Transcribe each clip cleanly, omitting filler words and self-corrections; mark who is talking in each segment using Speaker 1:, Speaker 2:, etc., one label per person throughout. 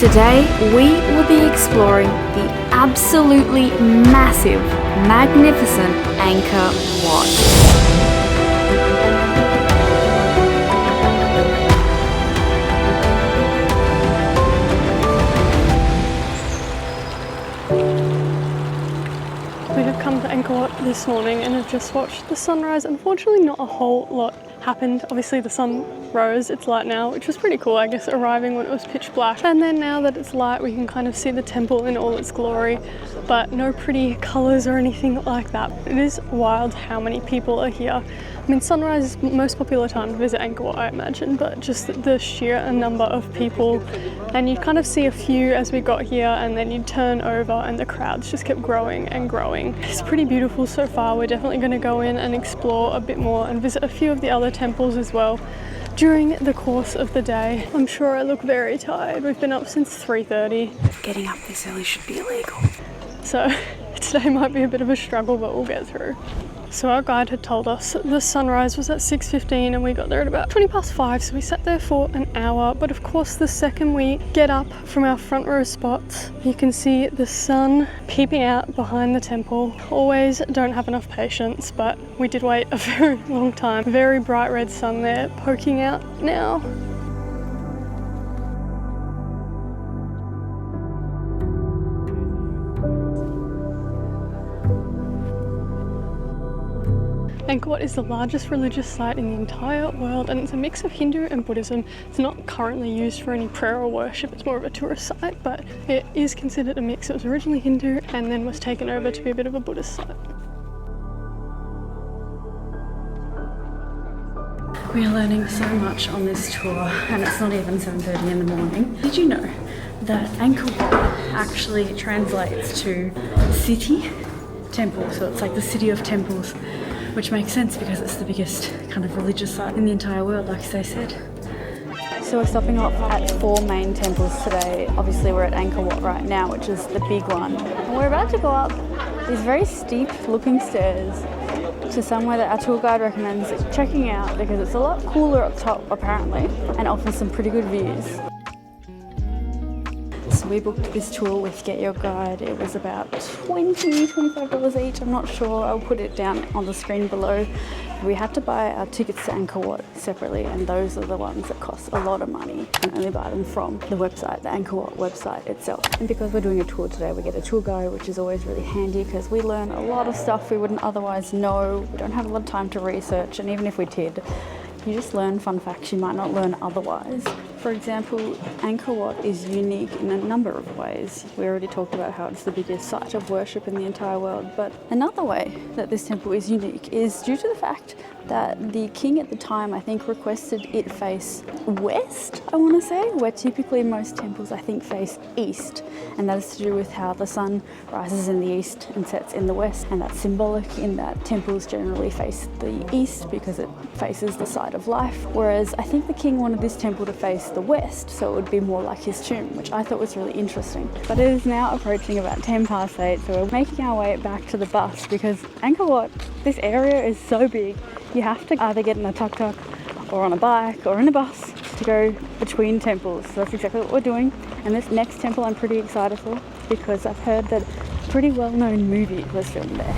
Speaker 1: Today, we will be exploring the absolutely massive, magnificent Angkor Wat.
Speaker 2: We have come to Angkor Wat this morning and have just watched the sunrise. Unfortunately, not a whole lot happened. Obviously the sun rose, it's light now, which was pretty cool, I guess, arriving when it was pitch black. And then now that it's light, we can kind of see the temple in all its glory, but no pretty colors or anything like that. It is wild how many people are here. I mean, sunrise is the most popular time to visit Angkor Wat, I imagine, but just the sheer number of people. And you kind of see a few as we got here, and then you turn over and the crowds just kept growing and growing. It's pretty beautiful so far. We're definitely going to go in and explore a bit more and visit a few of the other temples as well during the course of the day. I'm sure I look very tired. We've been up since 3:30.
Speaker 1: Getting up this early should be illegal.
Speaker 2: So today might be a bit of a struggle, but we'll get through. So our guide had told us the sunrise was at 6:15 and we got there at about 5:20, so we sat there for an hour. But of course, the second we get up from our front row spots, you can see the sun peeping out behind the temple. Always don't have enough patience, but we did wait a very long time. Very bright red sun there poking out now. Angkor Wat is the largest religious site in the entire world, and it's a mix of Hindu and Buddhism. It's not currently used for any prayer or worship, it's more of a tourist site, but it is considered a mix. It was originally Hindu and then was taken over to be a bit of a Buddhist site.
Speaker 1: We are learning so much on this tour, and it's not even 7:30 in the morning. Did you know that Angkor Wat actually translates to city temple? So it's like the city of temples, which makes sense because it's the biggest kind of religious site in the entire world, like they said.
Speaker 3: So we're stopping off at 4 main temples today. Obviously we're at Angkor Wat right now, which is the big one. And we're about to go up these very steep looking stairs to somewhere that our tour guide recommends checking out because it's a lot cooler up top apparently and offers some pretty good views. So we booked this tour with Get Your Guide. It was about $25 each, I'm not sure. I'll put it down on the screen below. We had to buy our tickets to Angkor Wat separately, and those are the ones that cost a lot of money. You can only buy them from the website, the Angkor Wat website itself. And because we're doing a tour today, we get a tour guide, which is always really handy because we learn a lot of stuff we wouldn't otherwise know. We don't have a lot of time to research, and even if we did, you just learn fun facts you might not learn otherwise. For example, Angkor Wat is unique in a number of ways. We already talked about how it's the biggest site of worship in the entire world, but another way that this temple is unique is due to the fact that the king at the time, I think, requested it face west, I want to say, where typically most temples, I think, face east. And that is to do with how the sun rises in the east and sets in the west. And that's symbolic in that temples generally face the east because it faces the side of life. Whereas I think the king wanted this temple to face the west, so it would be more like his tomb, which I thought was really interesting. But it is now approaching about 8:10, so we're making our way back to the bus because Angkor Wat, this area is so big. You have to either get in a tuk-tuk or on a bike or in a bus to go between temples. So that's exactly what we're doing. And this next temple I'm pretty excited for because I've heard that a pretty well-known movie was filmed there.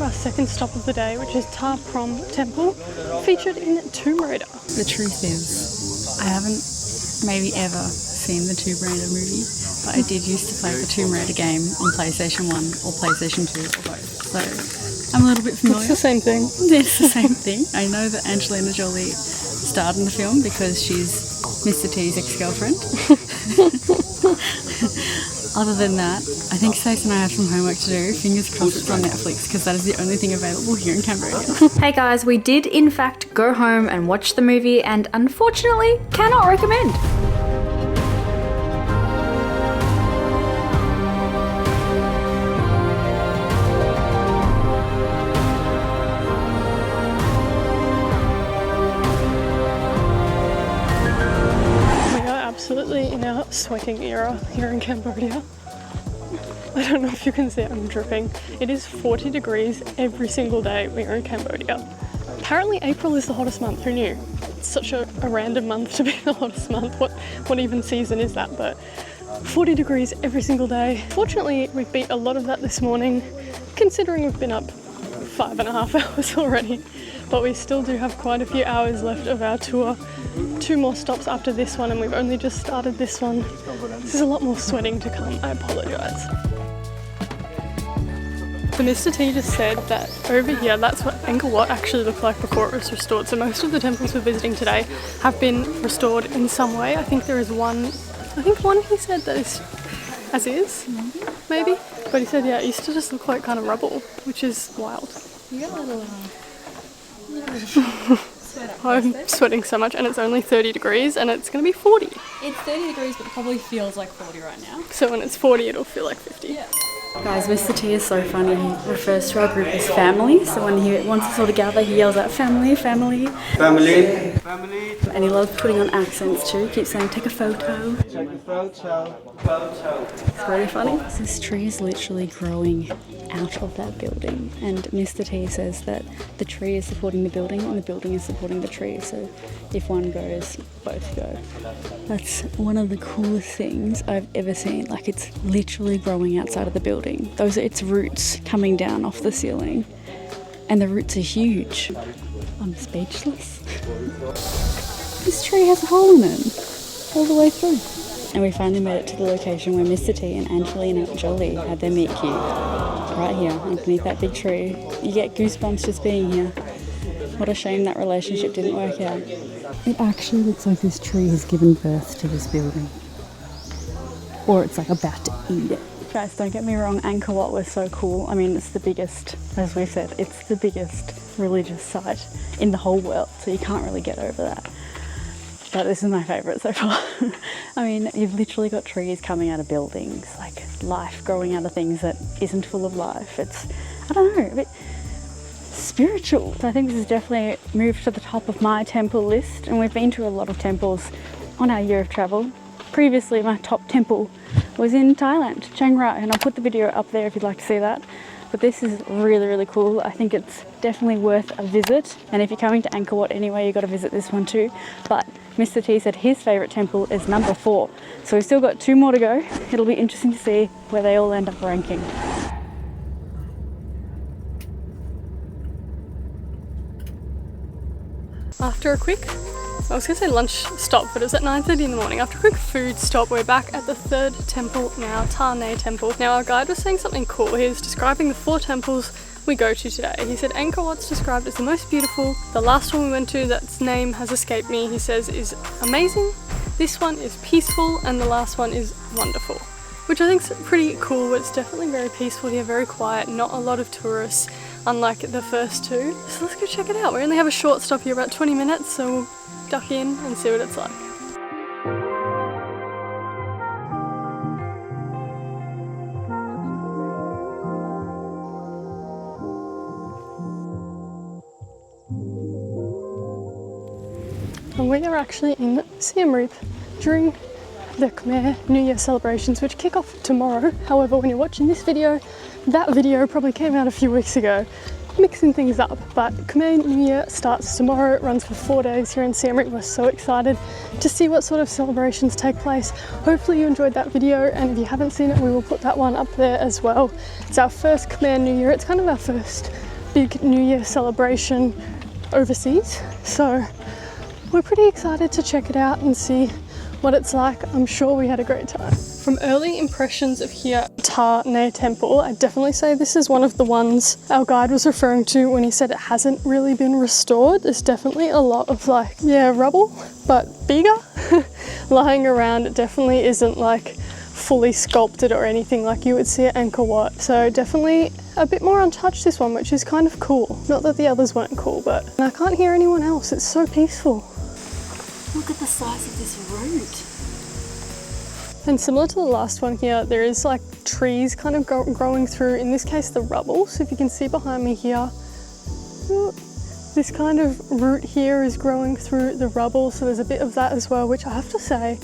Speaker 2: Our second stop of the day, which is Prohm Temple, featured in Tomb Raider.
Speaker 4: The truth is, I haven't maybe ever seen the Tomb Raider movie, but I did used to play the Tomb Raider game on PlayStation 1 or PlayStation 2 or both. So I'm a little bit familiar.
Speaker 2: It's the same thing.
Speaker 4: It's the same thing. I know that Angelina Jolie starred in the film because she's Mr. T's ex-girlfriend. Other than that, I think Stacey and I have some homework to do. Fingers crossed it's on Netflix because that is the only thing available here in Cambodia.
Speaker 1: Hey guys, we did in fact go home and watch the movie and unfortunately cannot recommend.
Speaker 2: absolutely in our sweating era here in Cambodia. I don't know if you can see it, I'm dripping. It is 40 degrees every single day we are in Cambodia. Apparently April is the hottest month, who knew? It's such a random month to be the hottest month. What even season is that? But 40 degrees every single day. Fortunately, we've beat a lot of that this morning, considering we've been up 5.5 hours already. But we still do have quite a few hours left of our tour. 2 more stops after this one, and we've only just started this one. This is a lot more sweating to come, I apologise. So Mr. T just said that over here, that's what Angkor Wat actually looked like before it was restored. So most of the temples we're visiting today have been restored in some way. I think there is one, he said that is as is, maybe. But he said, yeah, it used to just look like kind of rubble, which is wild.
Speaker 4: You got a little
Speaker 2: I'm sweating so much, and it's only 30 degrees and it's going to be 40.
Speaker 4: It's 30 degrees, but it probably feels like 40 right now.
Speaker 2: So when it's 40, it'll feel like 50.
Speaker 4: Yeah.
Speaker 3: Guys, Mr. T is so funny. He refers to our group as family. So when he wants us all to gather, he yells out family, family.
Speaker 5: Family. Family.
Speaker 3: And he loves putting on accents too. He keeps saying, take a photo.
Speaker 5: Take a photo. Photo.
Speaker 3: It's very funny. This tree is literally growing out of that building. And Mr. T says that the tree is supporting the building and the building is supporting the tree. So if one goes, both go. That's one of the coolest things I've ever seen. Like, it's literally growing outside of the building. Those are its roots coming down off the ceiling. And the roots are huge. I'm speechless. This tree has a hole in it, all the way through. And we finally made it to the location where Mr. T and Angelina Jolie had their meet cute. Right here, underneath that big tree. You get goosebumps just being here. What a shame that relationship didn't work out. It actually looks like this tree has given birth to this building. Or it's like about to eat it. Guys, don't get me wrong, Angkor Wat was so cool. I mean, it's the biggest, as we said, it's the biggest religious site in the whole world, so you can't really get over that. But this is my favourite so far. I mean, you've literally got trees coming out of buildings, like life growing out of things that isn't full of life. It's, I don't know, a bit spiritual. So I think this has definitely moved to the top of my temple list, and we've been to a lot of temples on our year of travel. Previously, my top temple was in Thailand, Chiang Rai, and I'll put the video up there if you'd like to see that. But this is really, really cool. I think it's definitely worth a visit. And if you're coming to Angkor Wat anyway, you've got to visit this one too. But Mr. T said his favourite temple is number 4. So we've still got 2 more to go. It'll be interesting to see where they all end up ranking.
Speaker 2: After a quick, I was going to say lunch stop, but it was at 9:30 in the morning. After a quick food stop, we're back at the 3rd temple now, Nei Temple. Now our guide was saying something cool. He was describing the 4 temples we go to today. He said Angkor Wat's described as the most beautiful. The last one we went to, that's name has escaped me, he says is amazing. This one is peaceful, and the last one is wonderful. Which I think is pretty cool. It's definitely very peaceful here, very quiet, not a lot of tourists, unlike the first 2. So let's go check it out. We only have a short stop here, about 20 minutes, so we'll duck in and see what it's like. And we are actually in Siem Reap during the Khmer New Year celebrations, which kick off tomorrow. However, when you're watching this video, that video probably came out a few weeks ago, mixing things up. But Khmer New Year starts tomorrow, it runs for 4 days here in Siem Reap. We're so excited to see what sort of celebrations take place. Hopefully you enjoyed that video, and if you haven't seen it, we will put that one up there as well. It's our first Khmer New Year. It's kind of our first big New Year celebration overseas. So we're pretty excited to check it out and see what it's like. I'm sure we had a great time. From early impressions of here at Nei Temple, I'd definitely say this is one of the ones our guide was referring to when he said it hasn't really been restored. There's definitely a lot of rubble, but bigger lying around. It definitely isn't like fully sculpted or anything like you would see at Angkor Wat. So definitely a bit more untouched, this one, which is kind of cool. Not that the others weren't cool, but I can't hear anyone else. It's so peaceful.
Speaker 3: Look at the size of this root.
Speaker 2: And similar to the last one here, there is like trees kind of growing through, in this case, the rubble. So if you can see behind me here, this kind of root here is growing through the rubble. So there's a bit of that as well, which I have to say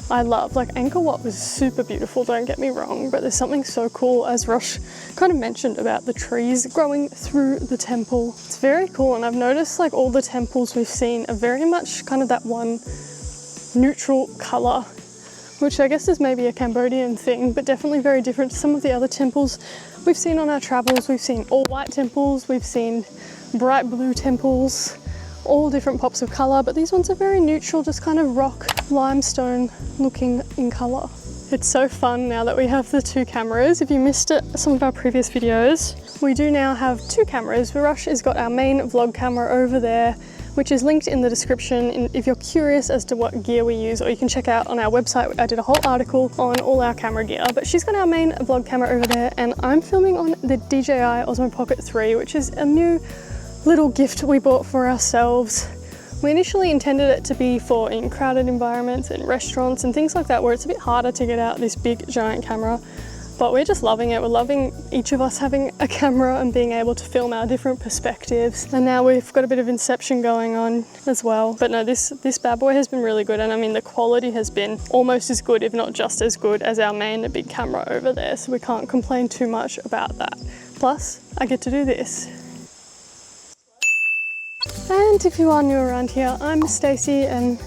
Speaker 2: I love. Like Angkor Wat was super beautiful, don't get me wrong, but there's something so cool, as Rosh kind of mentioned, about the trees growing through the temple. It's very cool, and I've noticed like all the temples we've seen are very much kind of that one neutral colour, which I guess is maybe a Cambodian thing, but definitely very different to some of the other temples we've seen on our travels. We've seen all white temples, we've seen bright blue temples, all different pops of colour, but these ones are very neutral, just kind of rock, limestone looking in colour. It's so fun now that we have the 2 cameras. If you missed it, some of our previous videos, we do now have 2 cameras. Rosh has got our main vlog camera over there, which is linked in the description if you're curious as to what gear we use, or you can check out on our website. I did a whole article on all our camera gear, but she's got our main vlog camera over there, and I'm filming on the DJI Osmo Pocket 3, which is a new little gift we bought for ourselves. We initially intended it to be for in crowded environments and restaurants and things like that, where it's a bit harder to get out this big giant camera, but we're just loving it. We're loving each of us having a camera and being able to film our different perspectives. And now we've got a bit of inception going on as well. But no, this bad boy has been really good, and I mean the quality has been almost as good, if not just as good, as our main big camera over there, so we can't complain too much about that. Plus, I get to do this. And if you are new around here, I'm Stacey, and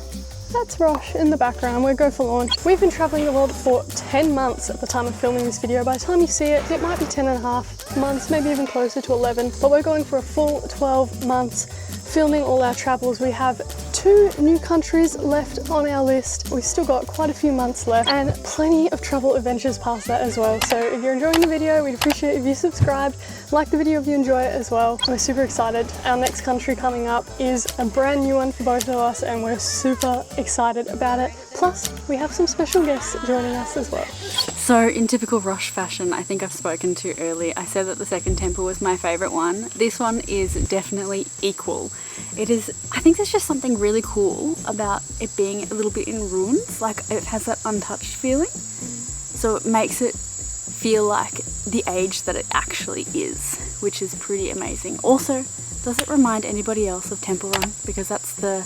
Speaker 2: that's Rosh in the background. We're Go for Launch. We've been traveling the world for 10 months at the time of filming this video. By the time you see it, it might be 10 and a half months, maybe even closer to 11, but we're going for a full 12 months filming all our travels. We have 2 new countries left on our list. We've still got quite a few months left and plenty of travel adventures past that as well. So if you're enjoying the video, we'd appreciate if you subscribe, like the video if you enjoy it as well. We're super excited. Our next country coming up is a brand new one for both of us, and we're super excited about it. Plus, we have some special guests joining us as well.
Speaker 4: So in typical Rosh fashion, I think I've spoken too early. I said that the second temple was my favourite one. This one is definitely equal. It is, I think there's just something really cool about it being a little bit in ruins. Like, it has that untouched feeling. So it makes it feel like the age that it actually is, which is pretty amazing. Also, does it remind anybody else of Temple Run? Because that's the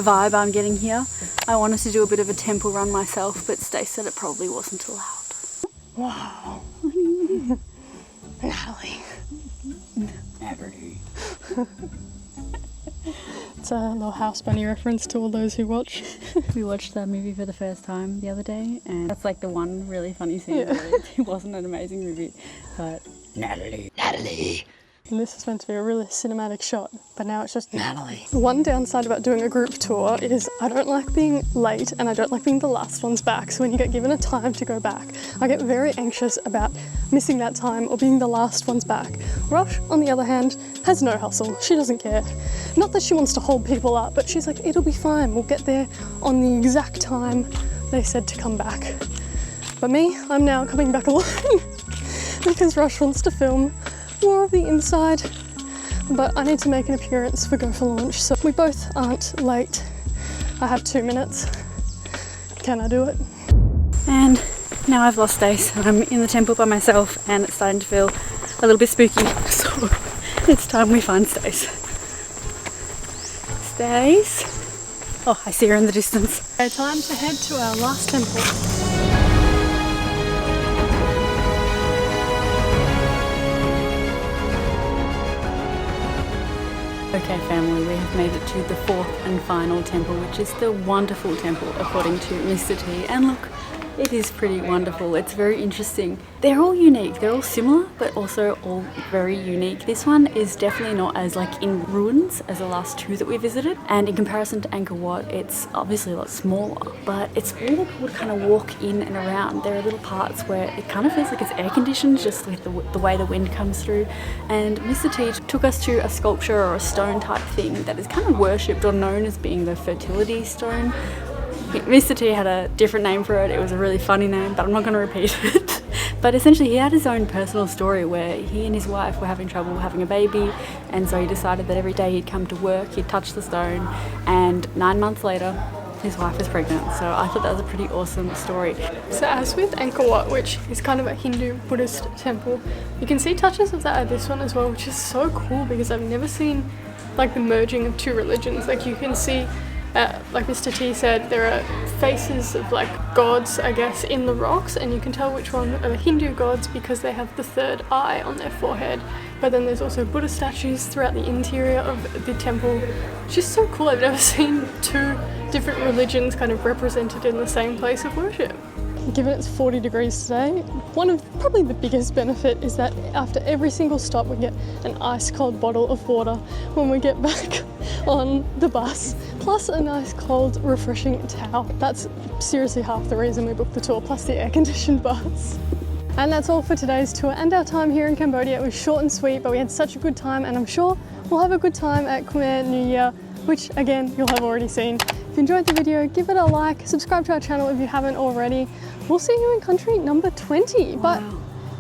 Speaker 4: vibe I'm getting here. I wanted to do a bit of a temple run myself, but Stacey said it probably wasn't allowed.
Speaker 2: Wow. Natalie. It's a little House Bunny reference to all those who watch.
Speaker 4: We watched that movie for the first time the other day, and that's like the one really funny scene. Yeah. It wasn't an amazing movie, but Natalie.
Speaker 2: And this is meant to be a really cinematic shot, but now it's just Natalie. One downside about doing a group tour is I don't like being late, and I don't like being the last ones back. So when you get given a time to go back, I get very anxious about missing that time or being the last ones back. Rosh, on the other hand, has no hustle. She doesn't care. Not that she wants to hold people up, but she's like, it'll be fine. We'll get there on the exact time they said to come back. But me, I'm now coming back alone because Rosh wants to film more of the inside, but I need to make an appearance for Go for Launch, so we both aren't late. I have 2 minutes. Can I do it?
Speaker 4: And now I've lost Stace. I'm in the temple by myself, and it's starting to feel a little bit spooky, so it's time we find Stace. Stace? Oh, I see her in the distance.
Speaker 2: Okay, time to head to our last temple.
Speaker 4: Okay family, we have made it to the 4th and final temple, which is the wonderful temple according to Mr. T. And look, it is pretty wonderful. It's very interesting. They're all unique. They're all similar, but also all very unique. This one is definitely not as like in ruins as the last 2 that we visited. And in comparison to Angkor Wat, it's obviously a lot smaller, but it's really cool to kind of walk in and around. There are little parts where it kind of feels like it's air conditioned, just with the way the wind comes through. And Mr. T took us to a sculpture or a stone type thing that is kind of worshipped or known as being the fertility stone. Mr. T had a different name for it. It was a really funny name, but I'm not going to repeat it. But essentially he had his own personal story where he and his wife were having trouble having a baby, and so he decided that every day he'd come to work, he'd touch the stone, and 9 months later his wife was pregnant. So I thought that was a pretty awesome story.
Speaker 2: So as with Angkor Wat, which is kind of a Hindu Buddhist temple, you can see touches of that at this one as well, which is so cool because I've never seen like the merging of 2 religions. Like you can see like Mr. T said, there are faces of like gods, I guess, in the rocks, and you can tell which one are the Hindu gods because they have the third eye on their forehead. But then there's also Buddha statues throughout the interior of the temple. It's just so cool. I've never seen two different religions kind of represented in the same place of worship. Given it's 40 degrees today, one of probably the biggest benefit is that after every single stop we get an ice cold bottle of water when we get back on the bus, plus a nice cold refreshing towel. That's seriously half the reason we booked the tour, plus the air conditioned bus. And that's all for today's tour and our time here in Cambodia. It was short and sweet, but we had such a good time, and I'm sure we'll have a good time at Khmer New Year, which again you'll have already seen. If you enjoyed the video, give it a like, subscribe to our channel if you haven't already. We'll see you in country number 20. But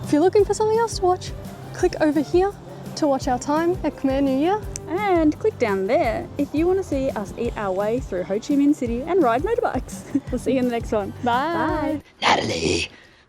Speaker 2: if you're looking for something else to watch, click over here to watch our time at Khmer New Year.
Speaker 3: And click down there if you want to see us eat our way through Ho Chi Minh City and ride motorbikes. We'll see you in the next one.
Speaker 2: Bye.
Speaker 3: Bye.
Speaker 6: Natalie.